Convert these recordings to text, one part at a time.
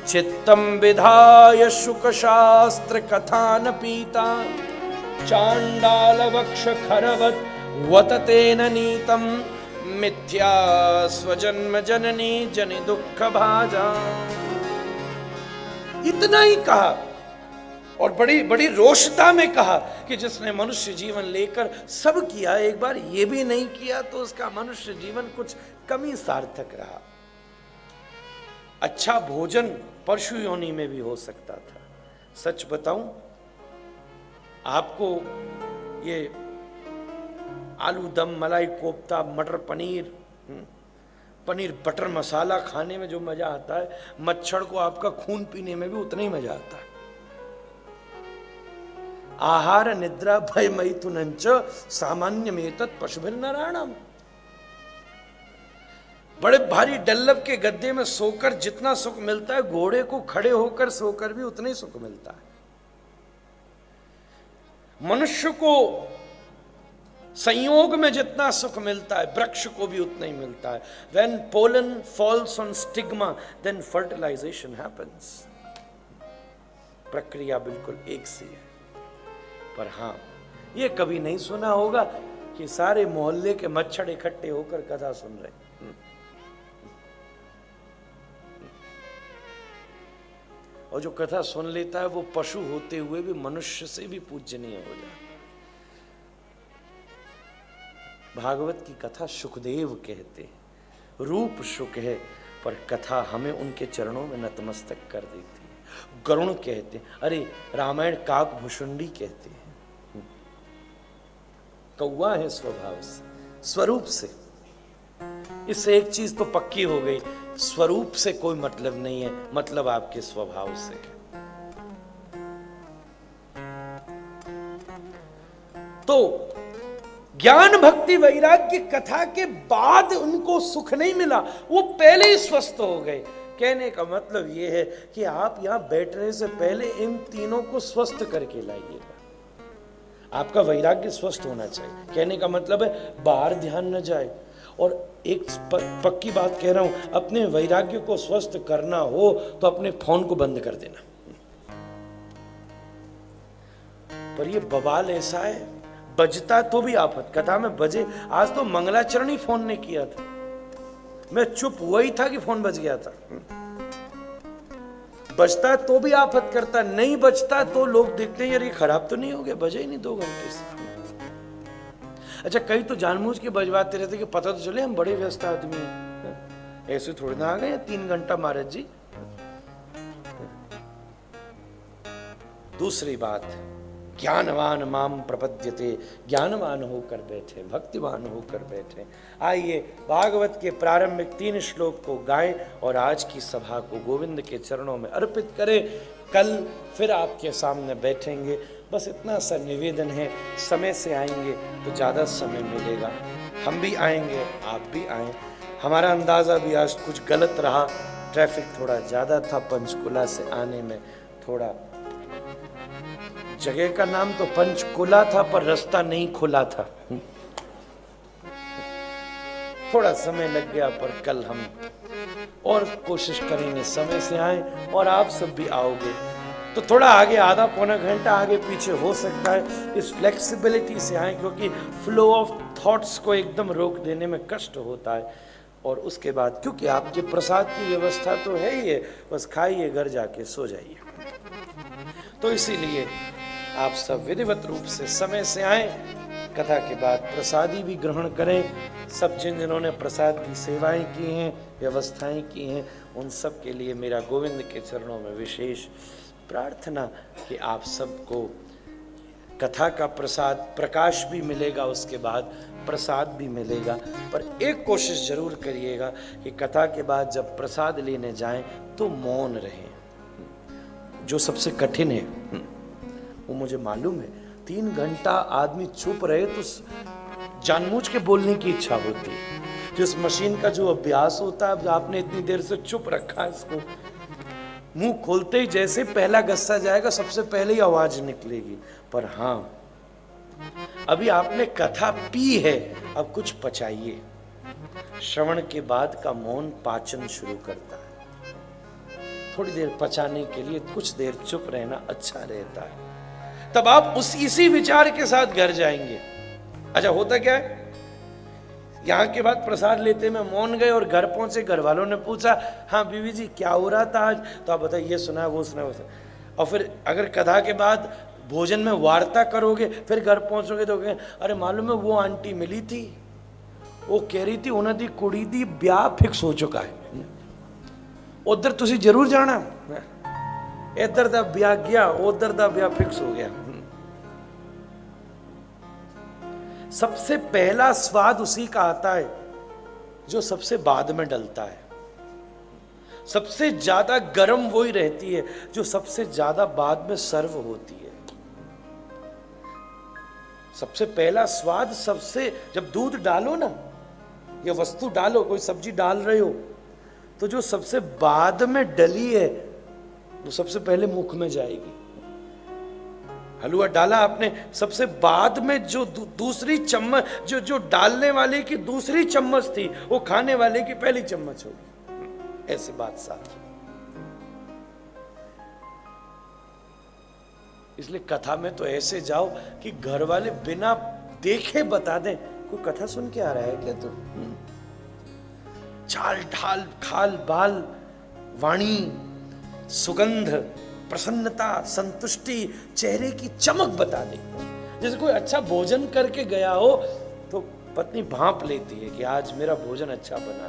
चित्तम विधाय शुक शास्त्र कथा न पीता चांडाल वक्ष खरवत वततेन नीतम मिथ्या स्वजन्म जननी जनि दुख भाजा। इतना ही कहा और बड़ी बड़ी रोषता में कहा कि जिसने मनुष्य जीवन लेकर सब किया, एक बार ये भी नहीं किया तो उसका मनुष्य जीवन कुछ कम ही सार्थक रहा। अच्छा भोजन पशु योनि में भी हो सकता था। सच बताऊं आपको, ये आलू दम, मलाई कोफ्ता, मटर पनीर, पनीर बटर मसाला खाने में जो मजा आता है, मच्छर को आपका खून पीने में भी उतना ही मजा आता है। आहार निद्रा भय मैथुनंच सामान्य में तत् पशुभिर्नराणाम। बड़े भारी डल्लभ के गद्दे में सोकर जितना सुख मिलता है, घोड़े को खड़े होकर सोकर भी उतना ही सुख मिलता है। मनुष्य को संयोग में जितना सुख मिलता है, वृक्ष को भी उतना ही मिलता है। When pollen falls on stigma, then fertilization happens। प्रक्रिया बिल्कुल एक सी है। पर हाँ, ये कभी नहीं सुना होगा कि सारे मोहल्ले के मच्छर इकट्ठे होकर कथा सुन रहे। और जो कथा सुन लेता है वो पशु होते हुए भी मनुष्य से भी पूजनीय हो जाए। भागवत की कथा सुखदेव कहते हैं, रूप सुख है पर कथा हमें उनके चरणों में नतमस्तक कर देती है। गरुण कहते हैं, अरे रामायण काक भुषुंडी कहते हैं। कौवा है स्वभाव से, स्वरूप से। इससे एक चीज तो पक्की हो गई, स्वरूप से कोई मतलब नहीं है, मतलब आपके स्वभाव से है। तो ज्ञान भक्ति वैराग्य कथा के बाद उनको सुख नहीं मिला, वो पहले ही स्वस्थ हो गए। कहने का मतलब ये है कि आप यहां बैठने से पहले इन तीनों को स्वस्थ करके लाइएगा। आपका वैराग्य स्वस्थ होना चाहिए। कहने का मतलब है बाहर ध्यान न जाए। और एक पक्की बात कह रहा हूं, अपने वैराग्य को स्वस्थ करना हो तो अपने फोन को बंद कर देना। पर ये बवाल ऐसा है, बजता तो भी आफत। कथा में बजे, आज तो मंगलाचरण ही फोन ने किया था, मैं चुप हुआ ही था कि फोन बज गया था। बजता तो भी आफत करता, नहीं बजता तो लोग देखते हैं यार ये खराब तो नहीं हो गया, बजे ही नहीं 2 घंटे से। अच्छा, कई तो जानबूझ के बजवाते रहते कि पता तो चले हम बड़े व्यस्त आदमी हैं। ऐसे थोड़ी ना आ गए 3 घंटा महाराज जी। दूसरी बात, ज्ञानवान माम प्रपद्यते, ज्ञानवान होकर बैठे, भक्तिवान होकर बैठे। आइए भागवत के प्रारंभिक 3 श्लोक को गाएं और आज की सभा को गोविंद के चरणों में अर्पित करें। कल फिर आपके सामने बैठेंगे। बस इतना सा निवेदन है, समय से आएंगे तो ज़्यादा समय मिलेगा। हम भी आएंगे, आप भी आएँ। हमारा अंदाज़ा भी आज कुछ गलत रहा, ट्रैफिक थोड़ा ज़्यादा था, पंचकुला से आने में थोड़ा, जगह का नाम तो पंचकुला था पर रास्ता नहीं खुला था, थोड़ा समय लग गया। पर कल हम और कोशिश करेंगे समय से आए, और आप सब भी आओगे तो थोड़ा आगे, आधा पौना घंटा आगे पीछे हो सकता है। इस फ्लेक्सिबिलिटी से आए, क्योंकि फ्लो ऑफ थॉट्स को एकदम रोक देने में कष्ट होता है। और उसके बाद क्योंकि आपके प्रसाद की व्यवस्था तो है ही है, बस खाइए, घर जाके सो जाइए। तो इसीलिए आप सब विधिवत रूप से समय से आए, कथा के बाद प्रसादी भी ग्रहण करें। सब जिन्होंने प्रसाद की सेवाएं की हैं, व्यवस्थाएं की हैं, उन सब के लिए मेरा गोविंद के चरणों में विशेष प्रार्थना कि आप सबको कथा का प्रसाद, प्रकाश भी मिलेगा, उसके बाद प्रसाद भी मिलेगा। पर एक कोशिश जरूर करिएगा कि कथा के बाद जब प्रसाद लेने जाएं तो मौन रहें। जो सबसे कठिन है वो मुझे मालूम है। 3 घंटा आदमी चुप रहे तो जानबूझ के बोलने की इच्छा होती है। जिस मशीन का जो अभ्यास होता है, आपने इतनी देर से चुप रखा है, इसको मुंह खोलते ही जैसे पहला गस्सा जाएगा सबसे पहले ही आवाज निकलेगी। पर हाँ, अभी आपने कथा पी है, अब कुछ पचाइए। श्रवण के बाद का मौन पाचन शुरू करता है। थोड़ी देर पचाने के लिए कुछ देर चुप रहना अच्छा रहता है। तब आप इसी विचार के साथ घर जाएंगे। अच्छा होता क्या है, यहाँ के बाद प्रसाद लेते में मौन गए और घर पहुंचे, घर वालों ने पूछा हाँ बीवी जी क्या हो रहा था आज, तो आप बताइए ये सुना वो सुना वो सुना। और फिर अगर कथा के बाद भोजन में वार्ता करोगे, फिर घर पहुंचोगे तो कहें अरे मालूम है वो आंटी मिली थी, वो कह रही थी उन्होंने दी कुड़ी दी ब्याह फिक्स हो चुका है, उधर तुसी जरूर जाना, इधर दा ब्याह गया उधर दा ब्याह फिक्स हो गया। सबसे पहला स्वाद उसी का आता है जो सबसे बाद में डलता है। सबसे ज्यादा गर्म वही रहती है जो सबसे ज्यादा बाद में सर्व होती है। सबसे पहला स्वाद सबसे, जब दूध डालो ना या वस्तु डालो, कोई सब्जी डाल रहे हो, तो जो सबसे बाद में डली है वो सबसे पहले मुख में जाएगी। हलवा डाला आपने, सबसे बाद में जो दूसरी चम्मच जो डालने वाले की दूसरी चम्मच थी वो खाने वाले की पहली चम्मच होगी। ऐसी बात साथ। इसलिए कथा में तो ऐसे जाओ कि घर वाले बिना देखे बता दें कोई कथा सुन के आ रहा है क्या तू? चाल ढाल खाल बाल वाणी सुगंध प्रसन्नता संतुष्टि चेहरे की चमक बता दे। जैसे कोई अच्छा भोजन करके गया हो तो पत्नी भांप लेती है कि आज मेरा भोजन अच्छा बना।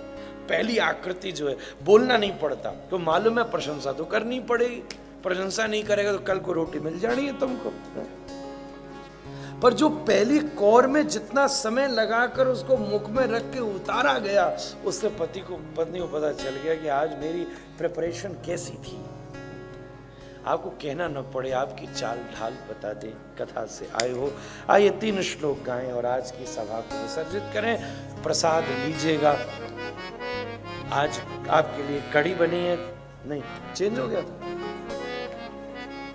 पहली आकृति जो है, बोलना नहीं पड़ता तो मालूम है प्रशंसा तो करनी पड़ेगी, प्रशंसा नहीं करेगा तो कल को रोटी मिल जानी है तुमको। पर जो पहली कौर में जितना समय लगाकर उसको मुख में रख के उतारा गया, उससे पत्नी को पता चल गया कि आज मेरी प्रिपरेशन कैसी थी। आपको कहना न पड़े, आपकी चाल ढाल बता दे। कथा से आए हो, आइए 3 श्लोक गाएं और आज की सभा को विसर्जित करें। प्रसाद लीजिएगा। आज आपके लिए कढ़ी बनी है, नहीं चेंज हो गया था,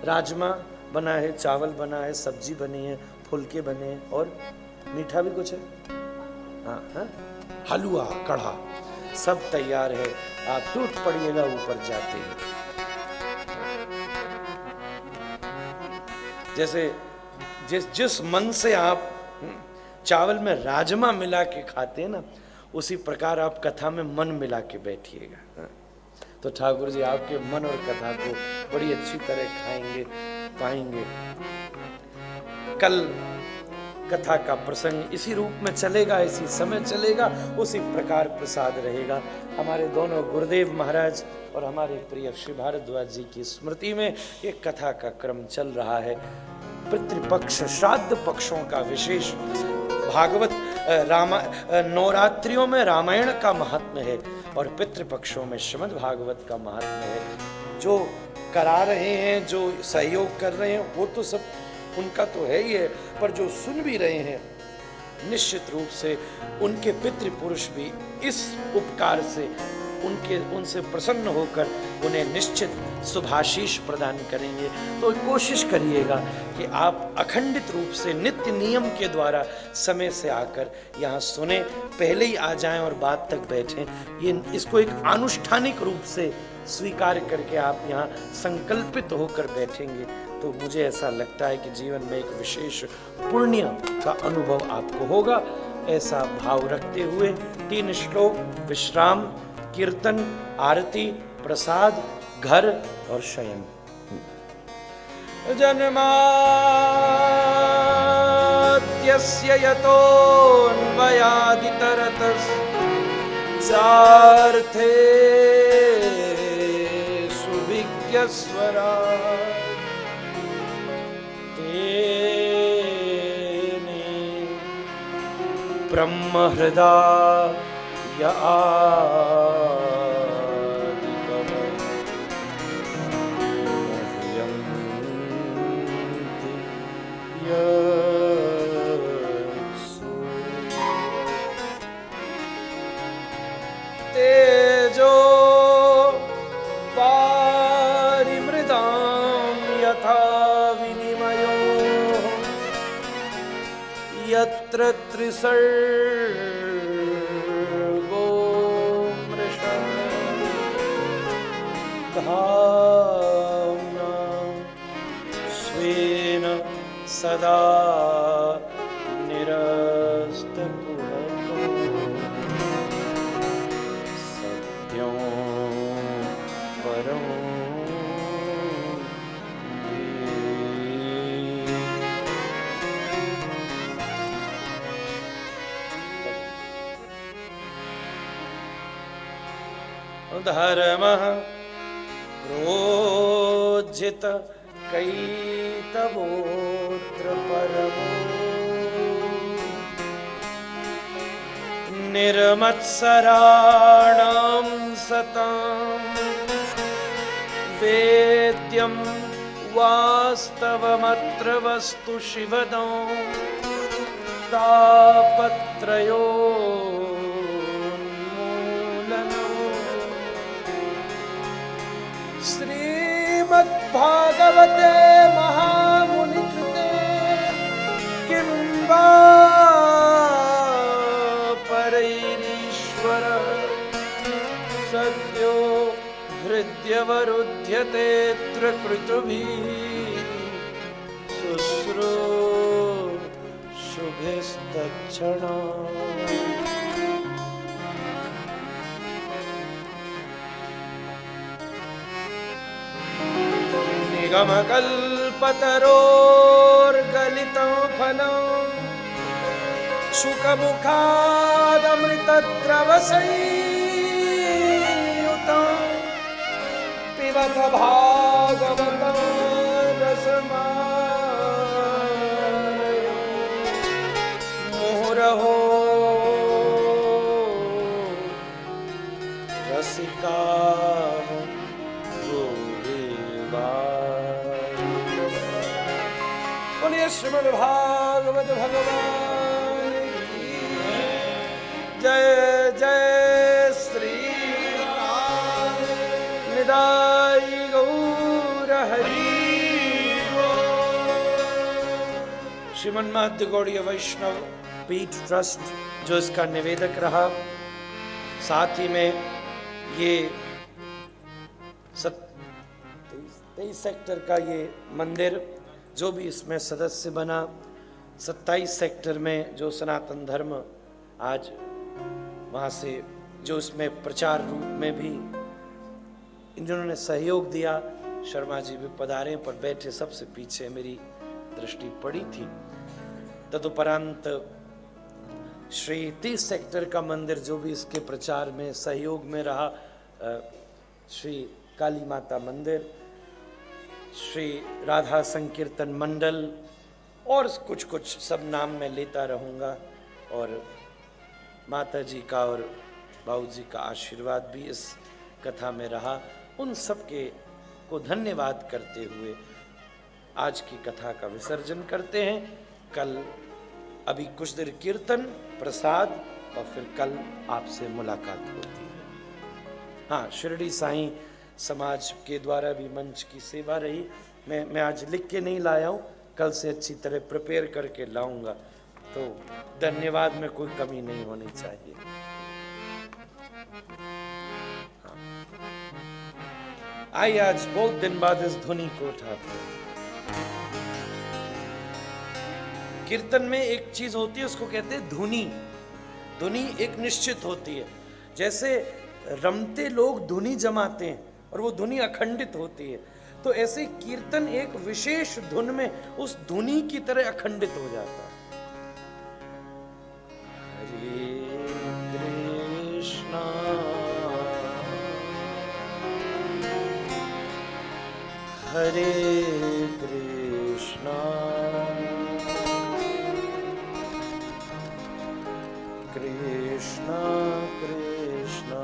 राजमा बना है, चावल बना है, सब्जी बनी है, फुलके बने हैं और मीठा भी कुछ है, हाँ हाँ, हलवा कढ़ा सब तैयार है। आप टूट पड़िएगा ऊपर जाते हैं। जैसे जिस मन से आप चावल में राजमा मिला के खाते हैं ना, उसी प्रकार आप कथा में मन मिला के बैठिएगा। तो ठाकुर जी आपके मन और कथा को बड़ी अच्छी तरह खाएंगे पाएंगे। कल कथा का प्रसंग इसी रूप में चलेगा, इसी समय चलेगा, उसी प्रकार प्रसाद रहेगा। हमारे दोनों गुरुदेव महाराज और हमारे प्रिय श्री भारद्वाज जी की स्मृति में ये कथा का क्रम चल रहा है। पितृपक्ष श्राद्ध पक्षों का विशेष भागवत नवरात्रियों में रामायण का महात्म्य है और पितृपक्षों में श्रीमद् भागवत का महात्म्य है। जो करा रहे हैं, जो सहयोग कर रहे हैं, वो तो सब उनका तो है ही है, पर जो सुन भी रहे हैं निश्चित रूप से उनके पितृपुरुष भी इस उपकार से उनसे प्रसन्न होकर उन्हें निश्चित शुभाशीष प्रदान करेंगे। तो कोशिश करिएगा कि आप अखंडित रूप से नित्य नियम के द्वारा समय से आकर यहाँ सुने, पहले ही आ जाएं और बाद तक बैठें। ये इसको एक आनुष्ठानिक रूप से स्वीकार करके आप यहाँ संकल्पित होकर बैठेंगे तो मुझे ऐसा लगता है कि जीवन में एक विशेष पुण्य का अनुभव आपको होगा। ऐसा भाव रखते हुए 3 श्लोक विश्राम, कीर्तन, आरती, प्रसाद, घर और शयन। जन्माद्यस्य यतोऽन्वयादितरतश्चार्थे सुविज्ञस्वराट् तेने ब्रह्महृदाय तेजो पारिमृदां यथा विनिमयो यत्र त्रिसर्गो मृषा। भावना स्वेन सदा निरस्तकुहकं सत्यं परं धर्मः प्रोज्झित कैतवोऽत्र परमो निर्मत्सराणां सतां वेद्यं वास्तवमत्र वस्तु शिवदं तापत्रयो श्रीमद्भागवते महामुनिकृते किं वा परैरीश्वरः सद्यो हृद्यवरुध्यतेऽत्र कृतुभिः शुश्रूषुभिस्तत्क्षणात्। निगमकल्पतरोर्गलितं फलं शुकमुखादमृतद्रवसंयुतं पिबत भागवतं रसमालयं मुहुरहो रसिकाः श्रीमद् भागवत भगवान की जय जय श्री निदाई गौर हरि। श्रीमन महंत गौड़ीय वैष्णव पीठ ट्रस्ट जो इसका निवेदक रहा, साथ ही में ये 23 सेक्टर का ये मंदिर जो भी इसमें सदस्य बना, 27 सेक्टर में जो सनातन धर्म आज वहाँ से जो इसमें प्रचार रूप में भी जिन्होंने सहयोग दिया, शर्मा जी भी पधारे पर बैठे सबसे पीछे मेरी दृष्टि पड़ी थी। तदुपरांत श्री 30 सेक्टर का मंदिर जो भी इसके प्रचार में सहयोग में रहा, श्री काली माता मंदिर, श्री राधा संकीर्तन मंडल और कुछ कुछ सब नाम मैं लेता रहूँगा, और माता जी का और बाबू जी का आशीर्वाद भी इस कथा में रहा। उन सब के को धन्यवाद करते हुए आज की कथा का विसर्जन करते हैं। कल अभी कुछ देर कीर्तन प्रसाद और फिर कल आपसे मुलाकात होती है। हाँ, शिरडी साईं समाज के द्वारा भी मंच की सेवा रही। मैं आज लिख के नहीं लाया हूँ, कल से अच्छी तरह प्रिपेयर करके लाऊंगा, तो धन्यवाद में कोई कमी नहीं होनी चाहिए। हाँ। आइए आज बहुत दिन बाद इस धुनी को उठाते हैं। कीर्तन में एक चीज होती है, उसको कहते हैं धुनी। धुनी एक निश्चित होती है, जैसे रमते लोग धुनी जमाते हैं और वो धुनी अखंडित होती है, तो ऐसे कीर्तन एक विशेष धुन में उस धुनी की तरह अखंडित हो जाता है। हरे कृष्णा हरे कृष्णा कृष्णा कृष्णा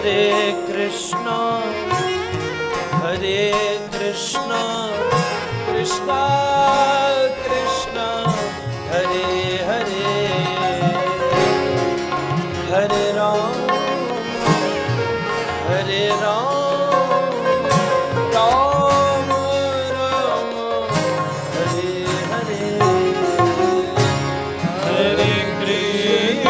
हरे कृष्णा कृष्णा कृष्णा हरे हरे, हरे राम राम राम हरे हरे, हरे कृष्णा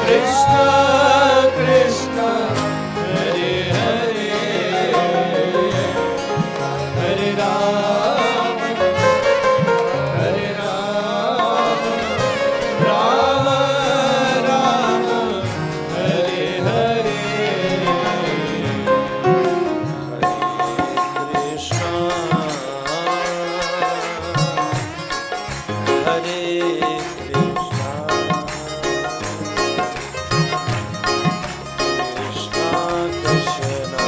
कृष्णा कृष्णा हरे हरे, हरे राम राम राम हरे हरे, हरे Krishna Krishna Krishna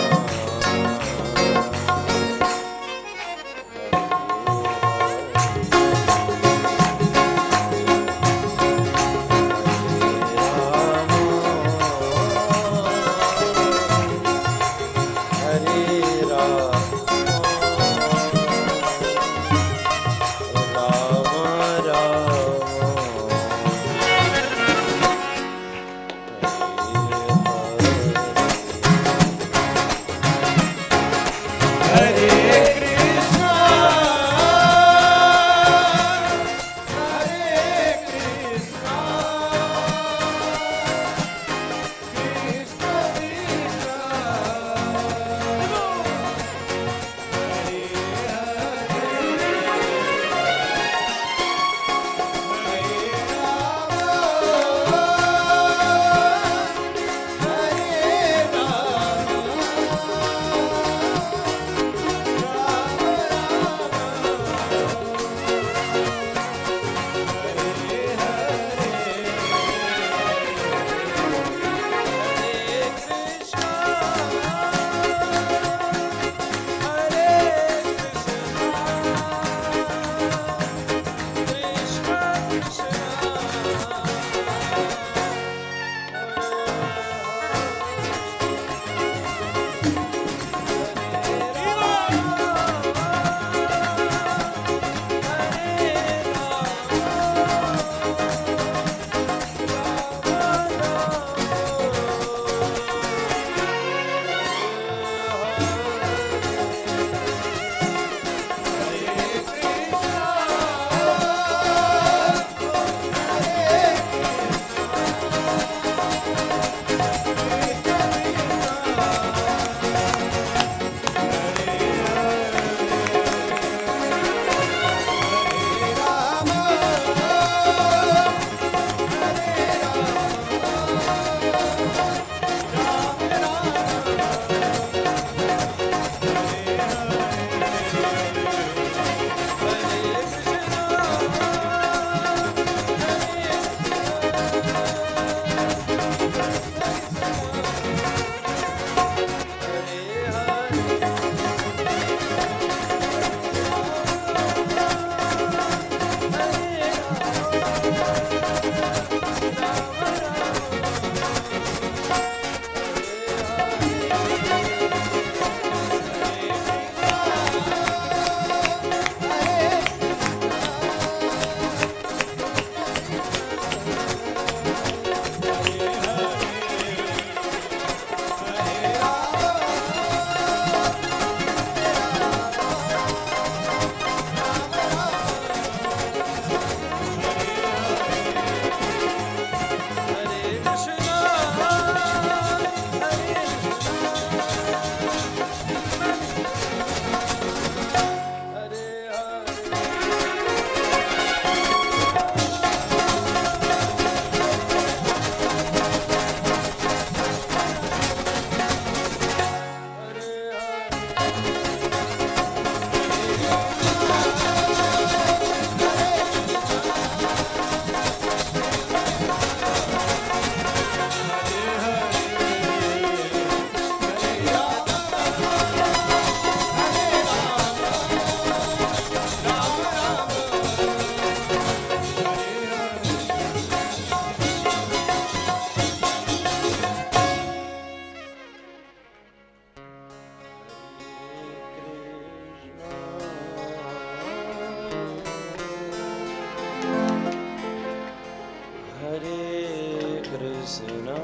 Krishna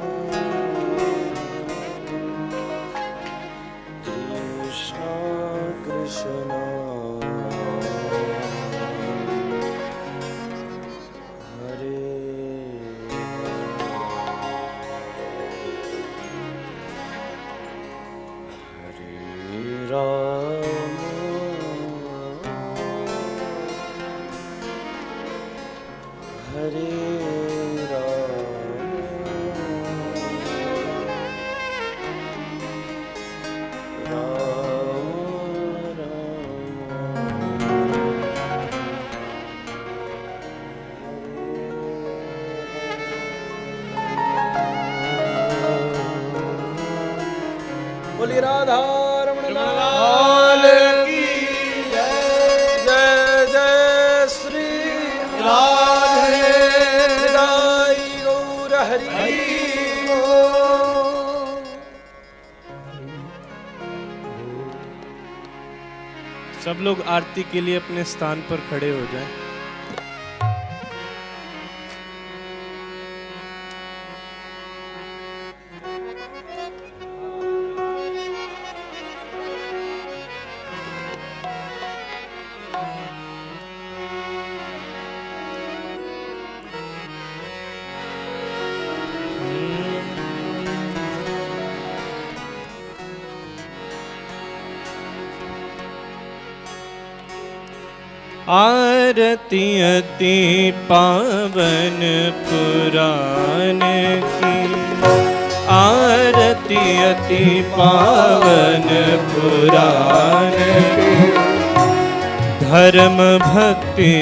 Krishna Krishna Hare Hare Rama Hare बोली राधा रमण लाल की जय जय जय श्री राधे निताई गौर हरि सब लोग आरती के लिए अपने स्थान पर खड़े हो जाएं। आरती अति पावन पुराण की, आरती अति पावन पुराण की, धर्म भक्ति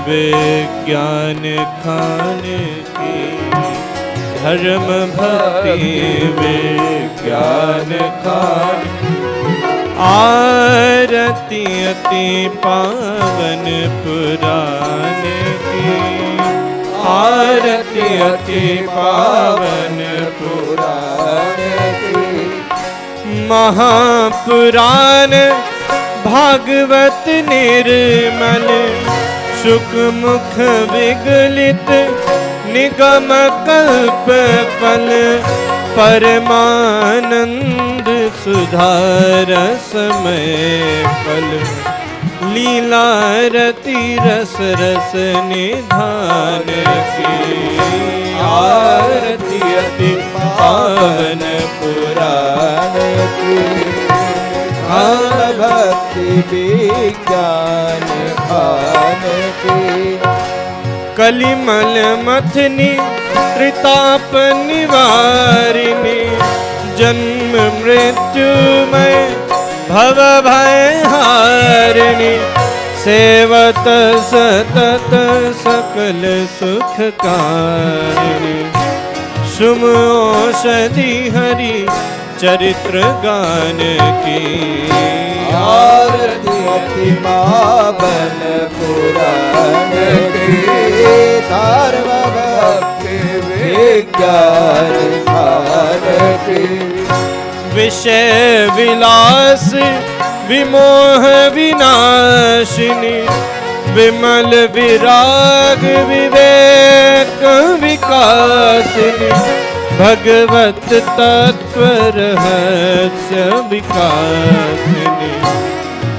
विज्ञान खान की, धर्म भक्ति विज्ञान खान। आरती अति पावन पुराण की, आरती अति पावन पुराण की, महापुराण भागवत निर्मल, शुक मुख विगलित निगम कल्प फल, परमानंद सुधारसमय फल, लीला रति रस रस निधान की। आरती अति पावन पुराण की, भक्ति विज्ञान खान की, कलिमल मथनी त्रिताप निवारिणी, जन्म मृत्युमय भव भय हारिणी, सेवत सतत सकल सुख कारिणी, सुम औषधि हरि चरित्र गान की। आरती अति पावन पुराण की, धर्म भक्ति विज्ञान खान की, विषय विलास विमोह विनाशिनी, विमल विराग विवेक विकासिनी, भगवत तत्व रहस्य विकासिनी,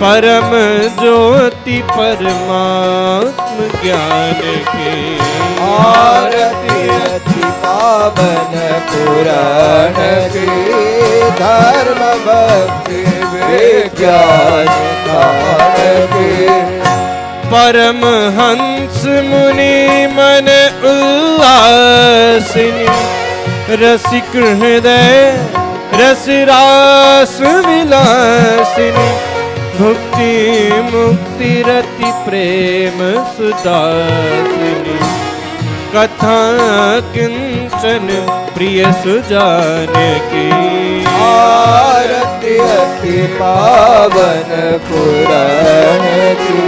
परम ज्योति परमात्म ज्ञान की। आरती अति पावन पुराण की, धर्म भक्ति विज्ञान खान की, परम हंस मुनि मन उल्लासिनी, रसिक हृदय रस रास विलासिनी, भुक्ति मुक्ति रति प्रेम सुदासिनी, कथा किंचन प्रिय सुजान की। आरती अति पावन पुराण की,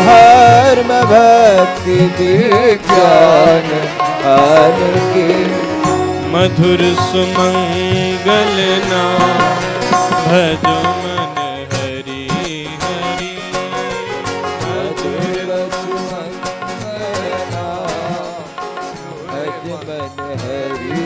धर्म भक्ति विज्ञान खान की, मधुर सुमंगल नाम भजो मन हरि हरि, मधुर सुमंगल नाम भज मन हरि